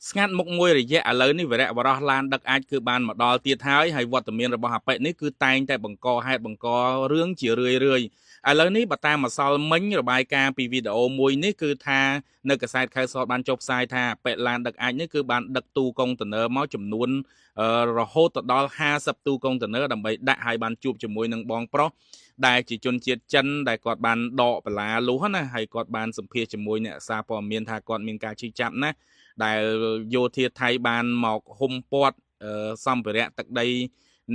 ស្ងាត់មុខមួយរយៈឥឡូវនេះវីរៈបរោះឡានដឹកអាចគឺបានមកដល់ទៀតហើយវត្តមានរបស់អបិនេះគឺតែងតែបង្កហេតុបង្ករឿងជារឿយឥឡូវនេះបើតាមម្សិលមិញរបាយការណ៍ពីវីដេអូមួយនេះគឺថានៅកាសែតខែសតបានចុះផ្សាយថាអបិឡានដឹកអាចនេះគឺបានដឹកទូកុងតឺន័រមកចំនួនរហូតដល់50ទូកុងតឺន័រដើម្បីដាក់ឲ្យបានជួបជាមួយនឹងបងប្រុសដែលជាជនជាតិចិនដែលគាត់បានដកបលាលុះណាហើយគាត់បានសម្ភាសជាមួយអ្នកសារព័ត៌មានថាគាត់មានការជិះចាប់ណាដែលយោធាថៃបានមកហុំព័ទ្ធសម្ភារៈទឹកដី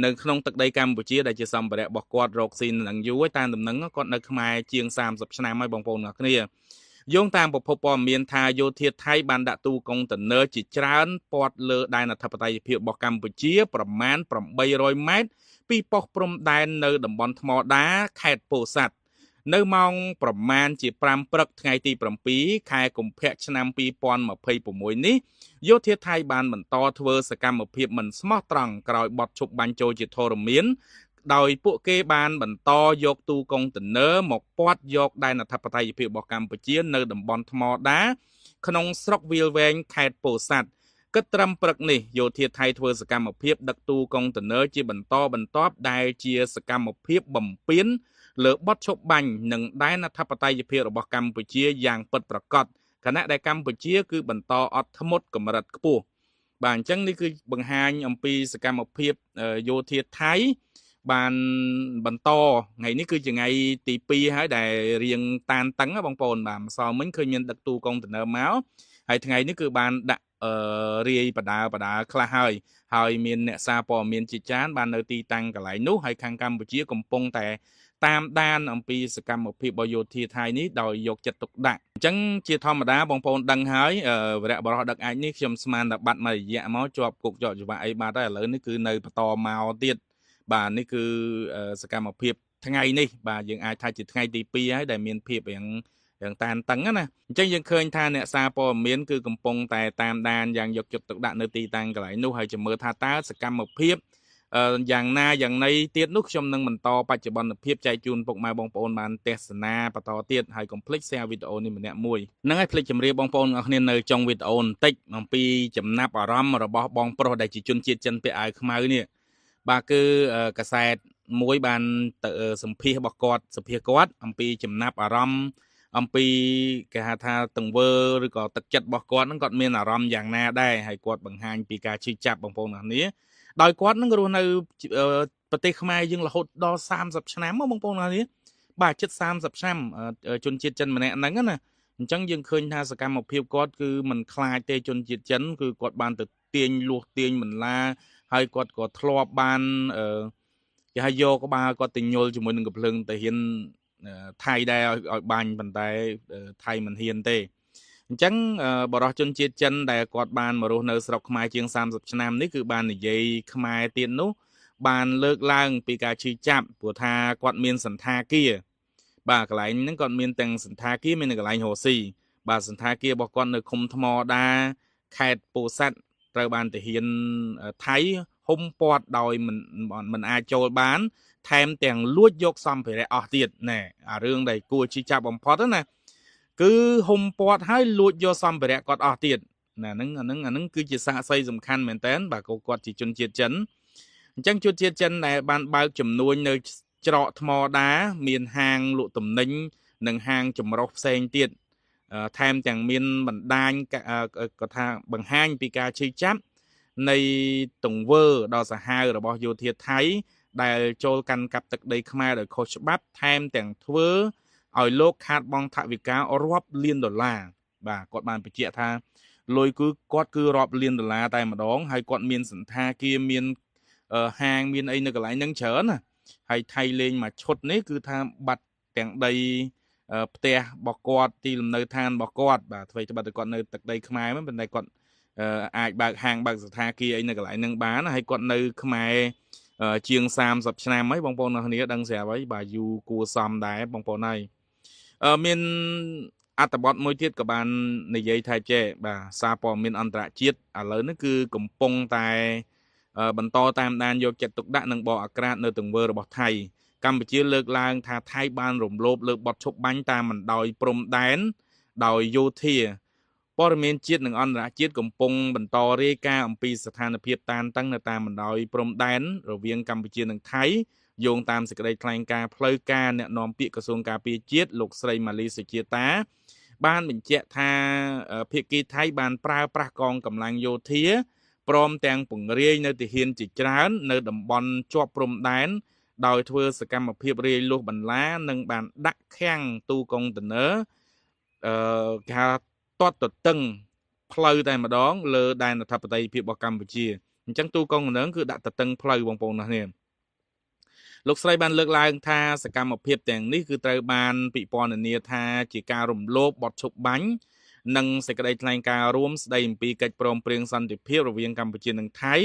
នៅក្នុងទឹកដីកម្ពុជាដែលជាសម្ភារៈរបស់គាត់រកស៊ីនឹងយូរតាមដំណឹងគាត់នៅខ្មែរជាង30ឆ្នាំហើយបងប្អូនអ្នកគ្នាយោងតាមប្រភពព័ត៌មានថាយោធាថៃបានដាក់ទូកុងតឺន័រជាច្រើនព័ទ្ធលើដែនអធិបតេយ្យភាពរបស់កម្ពុជាប្រមាណ800ម៉ែត្រពីប៉ុស្តិ៍ព្រំដែននៅតំបន់ថ្មដាខេត្តពោធិ៍សាត់នៅម៉ោងប្រមាណជា5ព្រឹកថ្ងៃទី7ខែកុម្ភៈឆ្នាំ2026នេះយោធាថៃបានបន្តធ្វើសកម្មភាពមិនស្មោះត្រង់ក្រោយបទឈប់បាញ់ចូលជាធរមានដោយពួកគេបានបន្តយកទូកុងតឺន័រមកព័ទ្ធយកដែនអធិបតេយ្យភាពរបស់កម្ពុជានៅតំបន់ថ្មដាក្នុងស្រុកវាលវែងខេត្តពោធិ៍សាត់គិតត្រឹមព្រឹកនេះយោធាថៃធ្វើសកម្មភាពដឹកទូកុងតឺន័រជាបន្តបន្ទាប់ដែលជាសកម្មភាពបំពេញលើបទឈប់បាញ់និងដែនអធិបតេយ្យភាពរបស់កម្ពុជាយ៉ាងពិតប្រាកដខណៈដែលកម្ពុជាគឺបន្តអត់ធ្មត់កម្រិតខ្ពស់បាទអញ្ចឹងនេះគឺបង្ហាញអំពីសកម្មភាពយោធាថៃបានបន្តថ្ងៃនេះគឺជាថ្ងៃទី2ហើយដែលរៀងតានតឹងបងប្អូនបាទម្សិលមិញឃើញមានដឹកទូកុងតឺន័រមកហើយថ្ងៃនេះគឺបានដាក់រាយបដាខ្លះហើយមានអ្នកសារព័ត៌មានជាច្រើនបាននៅទីតាំងកន្លែងនោះហើយខាងកម្ពុជាកំពុងតែតាមដានអំពីសកម្មភាពរបស់យោធាថៃនេះដោយយកចិត្តទុកដាក់អញ្ចឹងជាធម្មតាបងប្អូនដឹងហើយវីរៈបរោះដឹកអាចនេះខ្ញុំស្មានតែបាត់មួយរយៈមកជាប់គុកជាប់ច្បាប់អីបាត់ហើយឥឡូវនេះគឺនៅបន្តមកទៀតបាទនេះគឺសកម្មភាពថ្ងៃនេះបាទយើងអាចថាជាថ្ងៃទី2ហើយដែលមានភាពយ៉ាងតានតឹងណាអញ្ចឹងយើងឃើញថាអ្នកសារព័ត៌មានគឺកំពុងតែតាមដានយ៉ាងយកចិត្តទុកដាក់នៅទីតាំងកន្លែងនោះហើយចាំមើលថាតើសកម្មភាពយ៉ាងណាយ៉ាងណីទៀតនោះខ្ញុំនឹងបន្តបច្ចុប្បន្នភាពចែកជូនពុកម៉ែបងប្អូនបានទស្សនាបន្តទៀតហើយកុំភ្លេច share វីដេអូនេះម្នាក់មួយហ្នឹងហើយភ្លេចជម្រាបបងប្អូនអរគ្នានៅចុងវីដេអូបន្តិចអំពីចំណាប់អារម្មណ៍របស់បងប្រុសដែលជាជនជាតិចិនពាក់អាវខ្មៅនេះបាទគឺកាសែតមួយបានទៅសម្ភាសរបស់គាត់អំពីចំណាប់អារម្មណ៍អំពីគេហៅថាទង្វើឬក៏ទឹកចិត្តរបស់គាត់ហ្នឹងគាត់មានអារម្មណ៍យ៉ាងណាដែរហើយគាត់បង្ហាញពីការជឿចាប់បងប្អូនអរគ្នាដោយគាត់នឹងរស់នៅប្រទេសខ្មែរយើងរហូតដល់30ឆ្នាំមកបងប្អូនអរគ្នាបាទជិត30ឆ្នាំជនជាតិចិនម្នាក់ហ្នឹងណាអញ្ចឹងយើងឃើញថាសកម្មភាពគាត់គឺមិនខ្លាចទេជនជាតិចិនគឺគាត់បានទៅទាញលួសទាញបន្លាហើយគាត់ក៏ធ្លាប់បានគេហៅយកក្បាលគាត់ទៅញល់ជាមួយនឹងកំភ្លើងតាហ៊ានថៃដែរឲ្យបាញ់ប៉ុន្តែថៃមិនហ៊ានទេអញ្ចឹងបរិសុទ្ធជនជាតិចិនដែលគាត់បានមករស់នៅស្រុកខ្មែរជាង30ឆ្នាំនេះគឺបាននិយាយខ្មែរទៀតនោះបានលើកឡើងពីការឈឺចាប់ព្រោះថាគាត់មានសន្តាគារបាទកន្លែងហ្នឹងគាត់មានទាំងសន្តាគារមាននៅកន្លែងរស់ស៊ីបាទសន្តាគាររបស់គាត់នៅឃុំថ្មដាខេត្តពោធិ៍សាត់ត្រូវបានទាហានថៃហុំព័ទ្ធដោយមិនអាចចូលបានថែមទាំងលួចយកសម្ភារៈអស់ទៀតណែអារឿងដែលគួរឈឺចាប់បំផុតណាគឺហុំព័ទ្ធហើយលួចយកសម្ភារៈគាត់អស់ទៀតណាអាហ្នឹងគឺជាសាក្សីសំខាន់មែនតើបាទគាត់ជាជនជាតិចិនអញ្ចឹងជនជាតិចិនដែលបានបើកចំនួននៅច្រកថ្មដាមានហាងលក់ទំនិញនិងហាងចម្រុះផ្សេងទៀតថែមទាំងមានបណ្ដាញគាត់ថាបង្ហាញពីការឈឺចាប់នៃទង្វើដ៏សាហាវរបស់យោធាថៃដែលចូលកាន់កាប់ទឹកដីខ្មែរដោយខុសច្បាប់ថែមទាំងធ្វើឲ្យលោកខាតបង់ថវិការាប់លានដុល្លារបាទគាត់បានបញ្ជាក់ថាលុយគឺគាត់គឺរាប់លានដុល្លារតែម្ដងហើយគាត់មានសន្តាគារមានហាងមានអីនៅកន្លែងហ្នឹងច្រើនណាហើយថៃលេងមកឈុតនេះគឺថាបាត់ទាំងដីផ្ទះរបស់គាត់ទីលំនៅឋានរបស់គាត់បាទអ្វីត្បិតតែគាត់នៅទឹកដីខ្មែរមិនប៉ុន្តែគាត់អាចបើកហាងបើកសន្តាគារអីនៅកន្លែងហ្នឹងបានហើយគាត់នៅខ្មែរជាង30ឆ្នាំហើយបងប្អូនអរគ្នាដឹងស្រាប់ហើយបាទយូរគួរសមដែរបងប្អូនហើយមានអត្ថបទមួយទៀតក៏បាននិយាយថាចេះបាទសារព័ត៌មានអន្តរជាតិឥឡូវនេះគឺកំពុងតែបន្តតាមដានយកចិត្តទុកដាក់និងបកអាក្រាតនៅទង្វើរបស់ថៃកម្ពុជាលើកឡើងថាថៃបានរំលោភលើបទឈប់បាញ់តាមបណ្ដោយព្រំដែនដោយយោធា ព័ត៌មានជាតិនិងអន្តរជាតិកំពុងបន្តរាយការណ៍អំពីស្ថានភាពតានតឹងនៅតាមបណ្ដោយព្រំដែនរវាងកម្ពុជានិងថៃយោងតាមសេចក្តីថ្លែងការណ៍ផ្លូវការអ្នកនាំពាក្យក្រសួងការពារជាតិលោកស្រីម៉ាលីសុជាតាបានបញ្ជាក់ថាភាគីថៃបានប្រើប្រាស់កងកម្លាំងយោធាព្រមទាំងពង្រាយនៅទាហានជាច្រើននៅតំបន់ជាប់ព្រំដែនដោយធ្វើសកម្មភាពរាយលុះបន្លានិងបានដាក់ឃាំងទូកុងតឺន័រគេហៅទាត់ទទឹងផ្លូវតែម្ដងលើដែនអធិបតេយ្យភាពរបស់កម្ពុជាអញ្ចឹងទូកុងតឺន័រគឺដាក់ទទឹងផ្លូវបងប្អូនណាគ្នាលោកស្រីបានលើកឡើងថាសកម្មភាពទាំងនេះគឺត្រូវបានពិពណ៌នាថាជាការរំលោភបទឈប់បាញ់និងសេចក្តីថ្លែងការណ៍រួមស្តីអំពីកិច្ចព្រមព្រៀងសន្តិភាពរវាងកម្ពុជានិងថៃ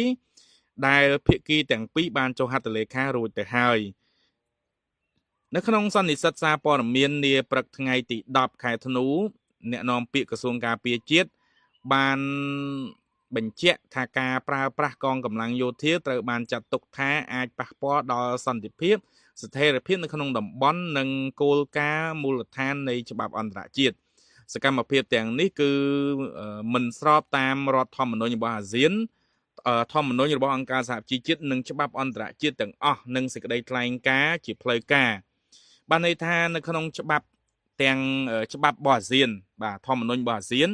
ដែលភាគីទាំងពីរបានចុះហត្ថលេខារួចទៅហើយនៅក្នុងសន្និសីទសារព័ត៌មាននាព្រឹកថ្ងៃទី10ខែធ្នូអ្នកនាំពាក្យក្រសួងការពារជាតិបានបញ្ជាក់ថាការប្រើប្រាស់កងកម្លាំងយោធាត្រូវបានចាត់ទុកថាអាចប៉ះពាល់ដល់សន្តិភាពស្ថិរភាពនៅក្នុងតំបន់និងគោលការណ៍មូលដ្ឋាននៃច្បាប់អន្តរជាតិសកម្មភាពទាំងនេះគឺមិនស្របតាមរដ្ឋធម្មនុញ្ញរបស់អាស៊ានធម្មនុញ្ញរបស់អង្គការសហជីវជាតិនិងច្បាប់អន្តរជាតិទាំងអស់និងសេចក្តីថ្លែងការណ៍ជាផ្លូវការបានន័យថានៅក្នុងច្បាប់ទាំងច្បាប់របស់អាស៊ានបាទធម្មនុញ្ញរបស់អាស៊ាន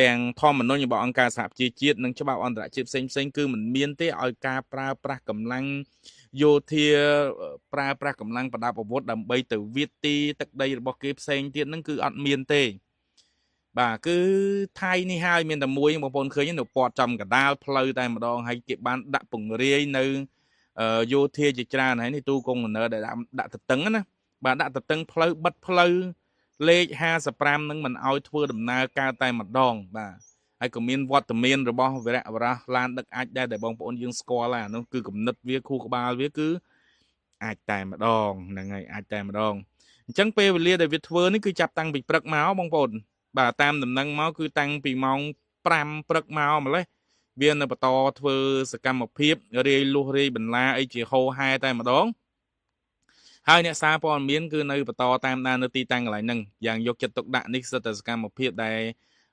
ទាំងធម្មនុញ្ញរបស់អង្គការសហជីវជាតិនិងច្បាប់អន្តរជាតិផ្សេងៗគឺមិនមានទេឲ្យការប្រើប្រាស់កម្លាំងយោធាប្រើប្រាស់កម្លាំងប្រដាប់អាវុធដើម្បីទៅវាយទីទឹកដីរបស់គេផ្សេងទៀតហ្នឹងគឺអត់មានទេបាទគឺថៃនេះហើយមានតែមួយបងប្អូនឃើញនៅពាត់ចំកដាលផ្លូវតែម្ដងហើយគេបានដាក់ពង្រាយនៅយោធាជាច្រើនហើយនេះទូកុងតឺន័រដែលដាក់ទទឹងណាបាទដាក់ទទឹងផ្លូវបិទផ្លូវលេខ55នឹងមិនឲ្យធ្វើដំណើរការតែម្ដងបាទហើយក៏មានវត្តមានរបស់វីរៈវរៈឡានដឹកអាចដែរដែលបងប្អូនយើងស្គាល់ហើយអានោះគឺគំនិតវាខួរក្បាលវាគឺអាចតែម្ដងហ្នឹងហើយអាចតែម្ដងអញ្ចឹងពេលវេលាដែលវាធ្វើនេះគឺចាប់តាំងពីព្រឹកមកបងប្អូនបាទតាមដំណឹងមកគឺតាំងពីម៉ោង5ព្រឹកមកម្លេះវានៅបន្តធ្វើសកម្មភាពរាយលុះរាយបន្លាអីជាហោហែតែម្ដងហើយអ្នកសារព័ត៌មានគឺនៅបន្តតាមដាននៅទីតាំងកន្លែងហ្នឹងយ៉ាងយកចិត្តទុកដាក់នេះសិតតែសកម្មភាពដែល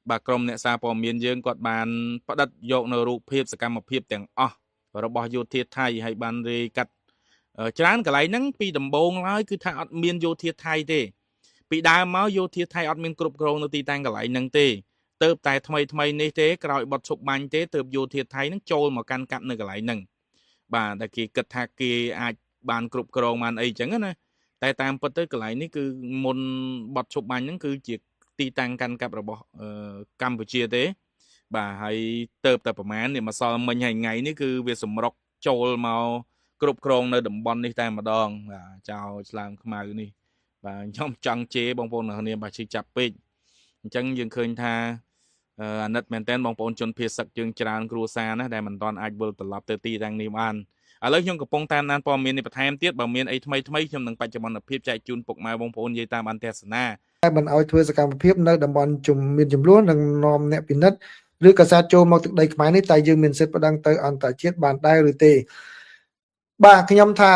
បាទក្រុមអ្នកសារព័ត៌មានយើងគាត់បានផ្ដិតយកនៅរូបភាពសកម្មភាពទាំងអស់របស់យោធាថៃហើយបានរាយកាត់ច្រើនកន្លែងហ្នឹងពីដំបូងឡើយគឺថាអត់មានយោធាថៃទេពីដើមមកយោធាថៃអត់មានគ្រប់គ្រងនៅទីតាំងកន្លែងហ្នឹងទេទៅតែថ្មីនេះទេក្រោយបត់ឈប់បាញ់ទេទៅយោធាថៃហ្នឹងចូលមកកាន់កាប់នៅកន្លែងហ្នឹងបាទតែគេគិតថាគេអាចបានគ្រប់គ្រងបានអីចឹងណាតែតាមពិតទៅកន្លែងនេះគឺមុនបត់ឈប់បាញ់ហ្នឹងគឺជាទីតាំងកាន់កាប់របស់កម្ពុជាទេបាទហើយទៅតែប្រហែលនេះម្សិលមិញហើយថ្ងៃនេះគឺវាសម្រុកចូលមកគ្រប់គ្រងនៅតំបន់នេះតែម្ដងបាទចោលឆ្លើមខ្មៅនេះបាទខ្ញុំចង់ជេរបងប្អូនអ្នកនាងបាទជិះចាប់ពេកអញ្ចឹងយើងឃើញថាអាណិតមែនតើបងប្អូនជនភៀសសឹកយើងច្រើនគ្រួសារណាដែលមិនទាន់អាចវិលត្រឡប់ទៅទីតាំងនេះបានឥឡូវខ្ញុំកំពុងតាមដានព័ត៌មាននេះបន្ថែមទៀតបើមានអីថ្មីខ្ញុំនឹងបច្ចុប្បន្នភាពចែកជូនពុកម៉ែបងប្អូននិយាយតាមអន្តរសាសនាតែមិនឲ្យធ្វើសកម្មភាពនៅតំបន់មានចំនួននិងនាំអ្នកពិនិត្យឬក៏សាទចូលមកទឹកដីខ្មែរនេះតែយើងមានសិទ្ធិប្តឹងទៅអន្តរជាតិបានដែរឬទេបាទខ្ញុំថា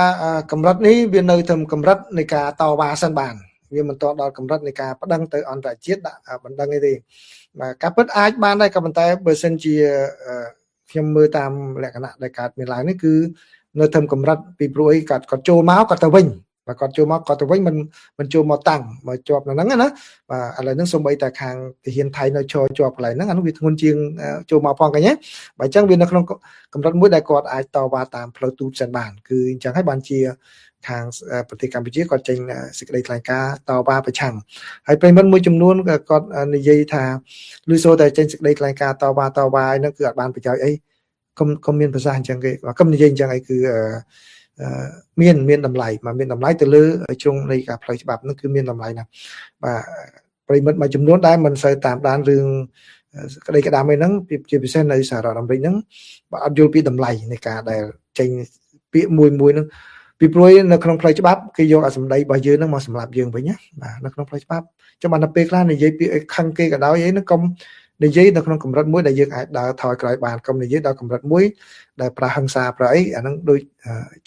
កម្រិតនេះវានៅត្រឹមកម្រិតនៃការតវ៉ាសិនបានវាមិនទាន់ដល់កម្រិតនៃការប្តឹងទៅអន្តរជាតិដាក់បណ្ដឹងទេបាទការពិតអាចបានដែរក៏ប៉ុន្តែបើសិនជាខ្ញុំមើលតាមលក្ខណៈដែលកើតមានឡើងនេះគឺនៅត្រឹមកម្រិតពីព្រោះអីគាត់ចូលមកគាត់ទៅវិញបាទគាត់ចូលមកគាត់ទៅវិញមិនចូលមកតាំងមកជាប់នៅហ្នឹងណាបាទឥឡូវហ្នឹងសូម្បីតែខាងទាហានថៃនៅជាប់កន្លែងហ្នឹងអានោះវាធ្ងន់ជាងចូលមកផងកញ្ញាបាទអញ្ចឹងវានៅក្នុងកម្រិតមួយដែលគាត់អាចតវ៉ាតាមផ្លូវទូតសិនបានគឺអញ្ចឹងហើយបានជាខាងប្រទេសកម្ពុជាគាត់ចេញសេចក្តីថ្លែងការណ៍តវ៉ាប្រឆាំងហើយប្រិយមិត្តមួយចំនួនគាត់និយាយថាឬសូតែចេញសេចក្តីថ្លែងការណ៍តវ៉ាហ្នឹងគឺអត់បានប្រយោជន៍អីកុំមានប្រសាសន៍អញ្ចឹងគេកុំនិយាយអញ្ចឹងអីគឺមានតម្លៃមកមានតម្លៃទៅលើជ្រុងនៃការផ្លូវច្បាប់ហ្នឹងគឺមានតម្លៃណាស់បាទប្រិមិត្តមួយចំនួនដែលមិនសូវតាមដានរឿងក្តីក្តាមអីហ្នឹងជាពិសេសនៅសហរដ្ឋអាមេរិកហ្នឹងបាទអត់យល់ពីតម្លៃនៃការដែលចេញពាក្យមួយហ្នឹងពីព្រោះនៅក្នុងផ្លូវច្បាប់គេយកអាសម្ដីរបស់យើងហ្នឹងមកសម្រាប់យើងវិញណាបាទនៅក្នុងផ្លូវច្បាប់ចាំបានទៅពេលខ្លះនិយាយពាក្យខឹងគេក៏ដោយអីហ្នឹងកុំនិយាយនៅក្នុងកម្រិតមួយដែលយើងអាចដើរថយក្រោយបានកុំនិយាយដល់កម្រិតមួយដែលប្រាហឹង្សាប្រអីអាហ្នឹងដូច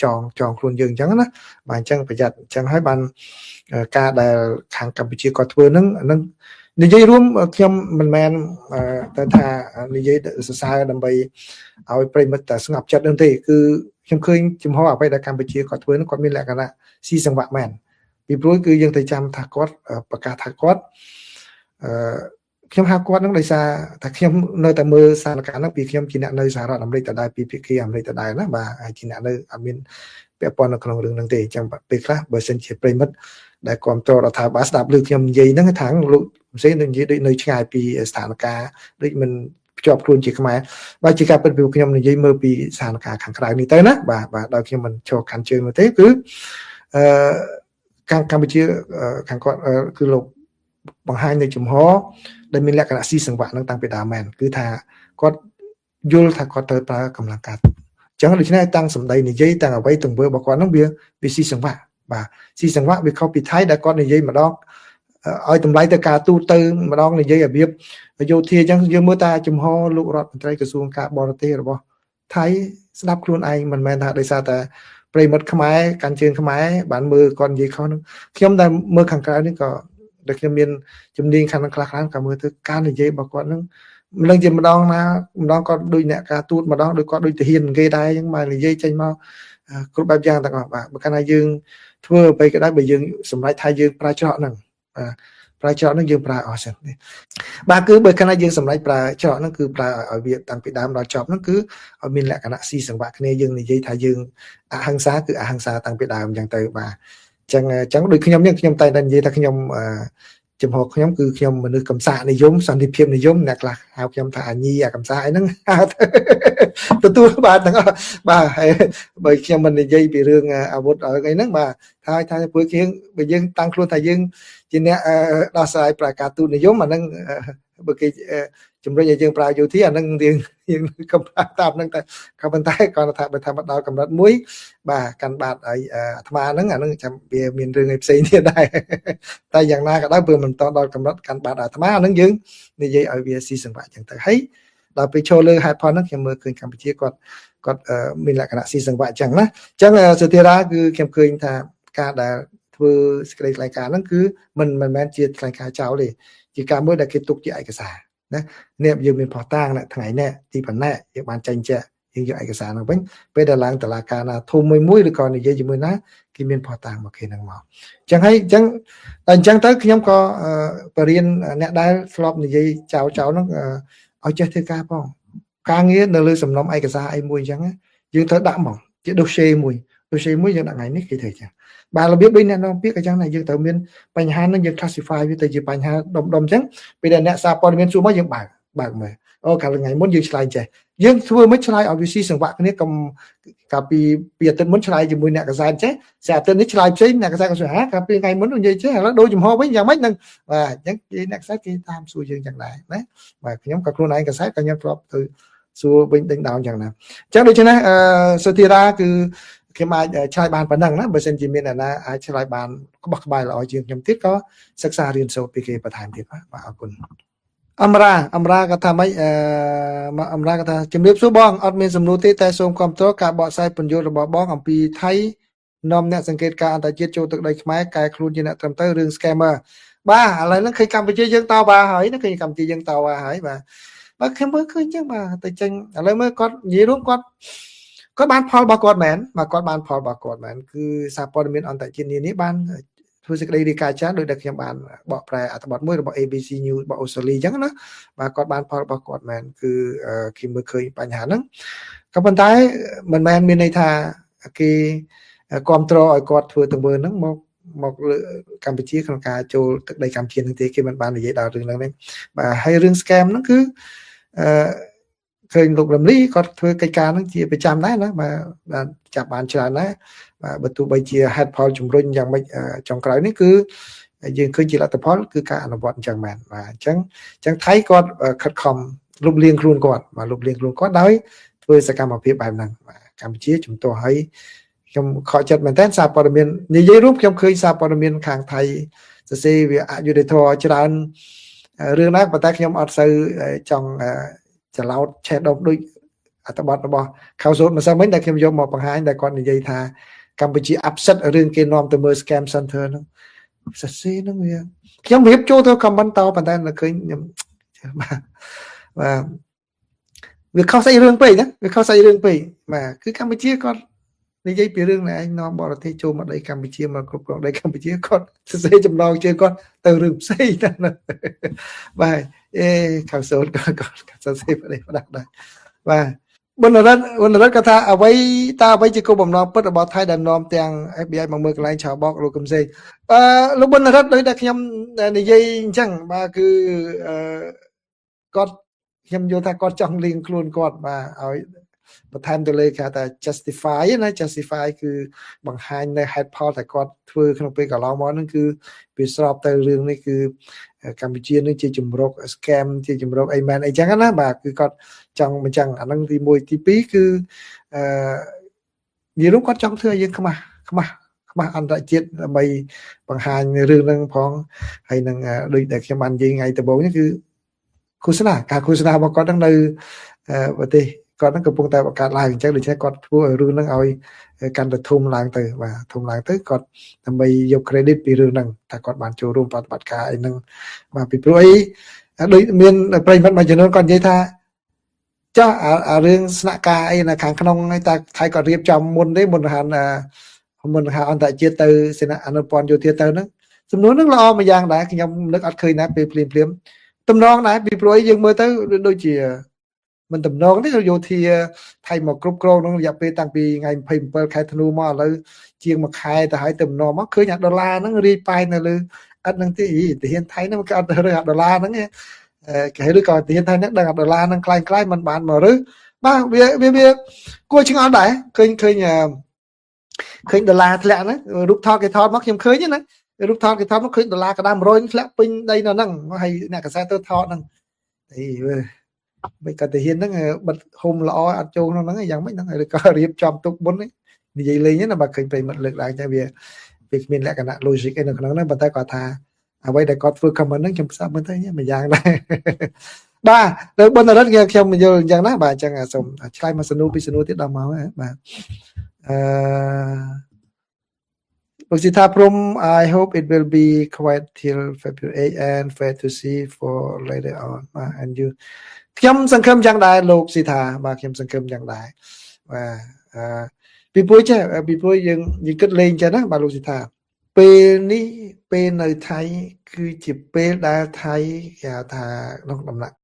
ចងខ្លួនយើងអញ្ចឹងណាបាទអញ្ចឹងប្រយ័ត្នអញ្ចឹងហើយបានការដែលខាងកម្ពុជាគាត់ធ្វើហ្នឹង និយាយរួមខ្ញុំមិនមែនតែថានិយាយសរសើរដើម្បីឲ្យប្រិមិត្តតែស្ងប់ចិត្តនោះទេគឺខ្ញុំឃើញចំហអ្វីដែលកម្ពុជាគាត់ធ្វើនោះគាត់មានលក្ខណៈស៊ីសង្វាក់មែនពីព្រោះគឺយើងទៅចាំថាគាត់ប្រកាសថាគាត់ខ្ញុំហៅគាត់នឹងដោយសារតែខ្ញុំនៅតែមើលស្ថានភាពហ្នឹងពីខ្ញុំជាអ្នកនៅសហរដ្ឋអាមេរិកដដែលពីភាគីអាមេរិកដដែលណាបាទហើយជាអ្នកនៅអត់មានពាក់ព័ន្ធនៅក្នុងរឿងហ្នឹងទេអញ្ចឹងពេលខ្លះបើសិនជាប្រិមិត្តដែលគ្រប់គ្រងរដ្ឋាភិបាលស្ដាប់ឮខ្ញុំនិយាយហ្នឹងថាលោកផ្សេងនឹងនិយាយដូចនៅឆ្ងាយពីស្ថានភាពដូចមិនភ្ជាប់ខ្លួនជាខ្មែរបើជាការពិតពីខ្ញុំនិយាយមើលពីស្ថានភាពខាងក្រៅនេះទៅណាបាទដោយខ្ញុំមិនចូលកាន់ជើងនោះទេគឺកម្ពុជាខាងគាត់គឺលោកបង្ហាញនៅចំហដែលមានលក្ខណៈស៊ីសង្វាក់នឹងតាំងពីដើមមែនគឺថាគាត់យល់ថាគាត់ត្រូវប្រើកម្លាំងការទូតអញ្ចឹងដូច្នេះតាំងសម្ដីនិយាយតាំងអ្វីទង្វើរបស់គាត់នឹងវាស៊ីសង្វាក់បាទស៊ីសង្វាក់វាខុសពីថៃដែលគាត់និយាយម្ដងឲ្យតម្លៃទៅការទូតទៅម្ដងនិយាយរបៀបយោធាអញ្ចឹងយើងមើលតាចំហលោករដ្ឋមន្ត្រីក្រសួងការបរទេសរបស់ថៃស្ដាប់ខ្លួនឯងមិនមែនថាដោយសារតែប្រិមិត្តខ្មែរកាន់ជើងខ្មែរបានមើលគាត់និយាយខុសនឹងខ្ញុំដែលមើលខាងក្រៅនេះក៏ដែលខ្ញុំមានជំនាញខាងខ្លះក៏មើលទៅការនិយាយរបស់គាត់នឹងមិនដឹងជាម្ដងណាម្ដងគាត់ដូចអ្នកការទូតម្ដងដូចគាត់ដូចទាហានគេដែរអញ្ចឹងមកនិយាយចេញមកគ្រប់បែបយ៉ាងទាំងអស់បាទបើកាលណាយើងធ្វើអ្វីក៏ដោយបើយើងសម្រេចថាយើងប្រើច្រកហ្នឹងប្រើច្រកហ្នឹងយើងប្រើអស់សិនបាទគឺបើកាលណាយើងសម្រេចប្រើច្រកហ្នឹងគឺប្រើឲ្យវាតាំងពីដើមដល់ចប់ហ្នឹងគឺឲ្យមានលក្ខណៈស៊ីសង្វាក់គ្នាយើងនិយាយថាយើងអហិង្សាគឺអហិង្សាតាំងពីដើមអញ្ចឹងទៅបាទអញ្ចឹងដូចខ្ញុំនេះខ្ញុំតែនិយាយថាខ្ញុំចំហខ្ញុំគឺខ្ញុំមនុស្សកំសាកនិយមសន្តិភាពនិយមអ្នកខ្លះហៅខ្ញុំថាអាញីអាកំសាកអីហ្នឹងទទួលបាទទាំងអស់បាទហើយបើខ្ញុំមិននិយាយពីរឿងអាវុធអីហ្នឹងបាទថាព្រោះបើយើងតាំងខ្លួនថាយើងជាអ្នកដោះស្រាយប្រការទូតនិយមអាហ្នឹងបើគេជំរុញឲ្យយើងប្រើយោធាអាហ្នឹងយើងកំប្រើតាមហ្នឹងតែក៏ប៉ុន្តែគាត់ថាបើថាមកដល់កម្រិតមួយបាទកាន់បាតឲ្យអាត្មាហ្នឹងអាហ្នឹងចាំវាមានរឿងឯផ្សេងទៀតដែរតែយ៉ាងណាក៏ដោយព្រោះមិនតដល់កម្រិតកាន់បាតអាត្មាហ្នឹងយើងនិយាយឲ្យវាស៊ីសង្វាក់ចឹងទៅហើយដល់ពេលចូលលើហេតុផលហ្នឹងខ្ញុំមើលឃើញកម្ពុជាគាត់មានលក្ខណៈស៊ីសង្វាក់ចឹងណាចឹងសុធារាគឺខ្ញុំឃើញថាការដែលធ្វើសេចក្តីថ្លែងការណ៍ហ្នឹងគឺមិនមែនជាថ្លែងការណ៍ចោលទេជាការមួយដែលគេទុកជាឯកសារណានេះយើងមានផុសតាងថ្ងៃនេះទីប៉ុណ្ណេះយើងបានចេញជាយើងយកឯកសារហ្នឹងវិញពេលដែលឡើងតុលាការណាធំមួយឬក៏និយាយជាមួយណាគេមានផុសតាងមកគេហ្នឹងមកអញ្ចឹងហើយអញ្ចឹងទៅខ្ញុំក៏បរៀនអ្នកដែលធ្លាប់និយាយចោលហ្នឹងឲ្យចេះធ្វើការផងការងារនៅលើសំណុំឯកសារអីមួយអញ្ចឹងយើងត្រូវដាក់មកជា dossier មួយយើងដាក់ថ្ងៃនេះគេធ្វើអញ្ចឹងបាទរបៀបដូចអ្នកនាំពាក្យអញ្ចឹងណាយើងត្រូវមានបញ្ហានឹងយើង classify វាទៅជាបញ្ហាដុំអញ្ចឹងពេលដែលអ្នកសារព័ត៌មានសួរមកយើងបើកមើលអូកាលថ្ងៃមុនយើងឆ្លើយចេះយើងធ្វើមិនឆ្លើយឲ្យវាស៊ីសង្វាក់គ្នាកុំកាលពីអាទិត្យមុនឆ្លើយជាមួយអ្នកកសែតចេះស្អាតអាទិត្យនេះឆ្លើយផ្សេងអ្នកកសែតក៏សួរហាកាលពីថ្ងៃមុននិយាយចេះឥឡូវដូរចំហវិញយ៉ាងម៉េចហ្នឹងបាទអញ្ចឹងគេអ្នកកសែតគេតាមសួរយើងចឹងដែរណាបាទខ្ញុំក៏ខ្លួនឯងកសែតក៏ខ្ញុំធ្លាប់ទៅសួរវិញដេញដោលចឹងណាអញ្ចឹងដូច្នេះសុធារាគឺខ្ញុំអាចឆ្លើយបានប៉ុណ្ណឹងណាបើសិនជាមានអ្នកណាអាចឆ្លើយបានក្បោះក្បាយល្អជាងខ្ញុំទៀតក៏សិក្សារៀនសូត្រពីគេបន្ថែមទៀតបាទអរគុណអមរាក៏ថាម៉េចអមរាក៏ថាជំរាបសួរបងអត់មានសំណួរទេតែសូមគាំទ្រការបកស្រាយពន្យល់របស់បងអំពីថៃនាំអ្នកសង្កេតការអន្តរជាតិចូលទឹកដីខ្មែរកែខ្លួនជាអ្នកត្រឹមត្រូវរឿង scammer បាទឥឡូវហ្នឹងឃើញកម្ពុជាយើងតវ៉ាហើយណាឃើញកម្ពុជាយើងតវ៉ាហើយបាទខ្ញុំមើលឃើញចឹងបាទតែចេញឥឡូវមើលគាត់និយាយរួមគាត់បានផលរបស់គាត់មែនបាទគាត់បានផលរបស់គាត់មែនគឺសារព័ត៌មានអន្តរជាតិនានាបានធ្វើសេចក្តីរាយការណ៍ច្រើនដោយដែលខ្ញុំបានបកប្រែអត្ថបទមួយរបស់ ABC News របស់អូស្ត្រាលីអញ្ចឹងណាបាទគាត់បានផលរបស់គាត់មែនគឺខ្ញុំមើលឃើញបញ្ហាហ្នឹងក៏ប៉ុន្តែមិនមែនមានន័យថាគេគ្រប់គ្រងឲ្យគាត់ធ្វើទង្វើហ្នឹងមកលើកម្ពុជាក្នុងការចូលទឹកដីកម្ពុជានឹងទេគេមិនបាននិយាយដល់រឿងហ្នឹងទេបាទហើយរឿង scam ហ្នឹងគឺឃើញលោករំលីគាត់ធ្វើកិច្ចការហ្នឹងជាប្រចាំដែរណាបាទចាប់បានច្រើនដែរបាទបើទោះបីជាហេតុផលជំរុញយ៉ាងម៉េចចុងក្រោយនេះគឺយើងឃើញជាលទ្ធផលគឺការអនុវត្តអញ្ចឹងមែនបាទអញ្ចឹងថៃគាត់ខិតខំលុបលាងខ្លួនគាត់បាទលុបលាងខ្លួនគាត់ដោយធ្វើសកម្មភាពបែបហ្នឹងបាទកម្ពុជាជំទាស់ឲ្យខ្ញុំខកចិត្តមែនតើសារព័ត៌មាននិយាយរួមខ្ញុំឃើញសារព័ត៌មានខាងថៃសរសេរវាអយុត្តិធម៌ច្រើនរឿងណាប៉ុន្តែខ្ញុំអត់សូវចង់ច្រឡោតឆេះដុំដូចអត្ថបទរបស់ខៅសូតម្សិលមិញដែលខ្ញុំយកមកបង្ហាញដែលគាត់និយាយថាកម្ពុជា upset រឿងគេនាំទៅមើល scam center ហ្នឹង សរសេរហ្នឹងវាខ្ញុំរៀបចូលទៅខមមិនតប៉ុន្តែនៅឃើញខ្ញុំបាទវាខុសស្អីរឿងពេកណាវាខុសស្អីរឿងពេកបាទគឺកម្ពុជាគាត់និយាយពីរឿងnàyឯងនាំបរទេសចូលមកដីកម្ពុជាមកគ្រប់គ្រងដីកម្ពុជាគាត់សរសេរចំណងជើងគាត់ទៅរឿងផ្សេងតែបាទខៅសូនគាត់សរសេរប្រទេសផ្ដាស់ដែរបាទបណ្ឌរិទ្ធគាត់ថាអ្វីជាគោលបំណងពិតរបស់ថៃដែលនាំទាំង FBI មកមើលកន្លែងឆោបោកលោកកឹមសេងលោកបណ្ឌរិទ្ធដោយតែខ្ញុំនិយាយអញ្ចឹងបាទគឺគាត់ខ្ញុំយល់ថាគាត់ចង់លៀងខ្លួនគាត់បាទឲ្យបន្ថែមទៅលើគេថា justify ណា justify គឺបង្ហាញនៅហេតុផលដែលគាត់ធ្វើក្នុងពេលកន្លងមកហ្នឹងគឺវាស្របទៅរឿងនេះគឺកម្ពុជានឹងជាជំរក scam ជាជំរកអីមែនអីចឹងណាបាទគឺគាត់ចង់មិនចឹងអាហ្នឹងទី1ទី2គឺនិយាយរួមគាត់ចង់ធ្វើឲ្យយើងខ្មាស់អន្តរជាតិដើម្បីបង្ហាញរឿងហ្នឹងផងហើយនឹងដូចដែលខ្ញុំបាននិយាយថ្ងៃដំបូងនេះគឺការឃោសនារបស់គាត់ហ្នឹងនៅប្រទេសគាត់ហ្នឹងកំពុងតែបង្កើតឡើងអញ្ចឹងដូច្នេះគាត់ធ្វើឲ្យរឿងហ្នឹងឲ្យកាន់តែធំឡើងទៅបាទធំឡើងទៅគាត់ដើម្បីយក credit ពីរឿងហ្នឹងថាគាត់បានចូលរួមប្រតិបត្តិការអីហ្នឹងបាទពីព្រោះអីដូចមានប្រិយមិត្តមួយចំនួនគាត់និយាយថាចុះអារឿងស្នាក់ការអីនៅខាងក្នុងឯតែថៃគាត់រៀបចំមុនទេមុនហាអន្តរជាតិទៅសេនាអនុព័ន្ធយោធាទៅហ្នឹងសំណួរហ្នឹងល្អមួយយ៉ាងដែរខ្ញុំនឹកអត់ឃើញណាពេលភ្លាមតំណងដែរពីព្រោះយើងមើលទៅដូចជាមិនតំណងទេយោធាថៃមកគ្រប់គ្រងក្នុងរយៈពេលតាំងពីថ្ងៃ27ខែធ្នូមកឥឡូវជាង1ខែទៅហើយតំណងមកឃើញអាដុល្លារហ្នឹងរាយប៉ាយនៅលើអត់ហ្នឹងទេទាហានថៃហ្នឹងក៏អត់រើអាដុល្លារហ្នឹងគេឬក៏ទាហានថៃហ្នឹងដឹងអាដុល្លារហ្នឹងคล้ายមិនបានមករើបាទវាគួរឆ្ងល់ដែរឃើញដុល្លារធ្លាក់ហ្នឹងរូបថតគេថតមកខ្ញុំឃើញណារូបថតគេថតមកឃើញដុល្លារក្តាម100ធ្លាក់ពេញដីនៅហ្នឹងហើយអ្នកកសែតទៅថតហ្នឹងមិនក៏ទាហានហ្នឹងបិទហុំល្អអត់ចូលក្នុងហ្នឹងយ៉ាងម៉េចហ្នឹងឬក៏រៀបចំទុកមុននិយាយលេងណាបើឃើញប្រិមិត្តលើកឡើងតែវាគ្មានលក្ខណៈ logic អីនៅក្នុងហ្នឹងប៉ុន្តែគាត់ថាអ្វីដែលគាត់ធ្វើ comment ហ្នឹងខ្ញុំផ្សាប់មើលទៅមួយយ៉ាងដែរបាទលើបណ្ឌរិទ្ធខ្ញុំយល់អញ្ចឹងណាបាទអញ្ចឹងសូមឆ្លើយមកសំណួរពីសំណួរទៀតដល់មកបាទលោកសិថាព្រំ I hope it will be quiet till February and fair to see for later on and you ខ្ញុំសង្ឃឹមយ៉ាងដែរលោកសិថាបាទខ្ញុំសង្ឃឹមយ៉ាងដែរបាទពីព្រោះយើងគិតលេងចឹងណាបាទលោកសិថាពេលនេះពេលនៅថៃគឺជាពេលដែលថៃគេហៅថាក្នុងដំណាក់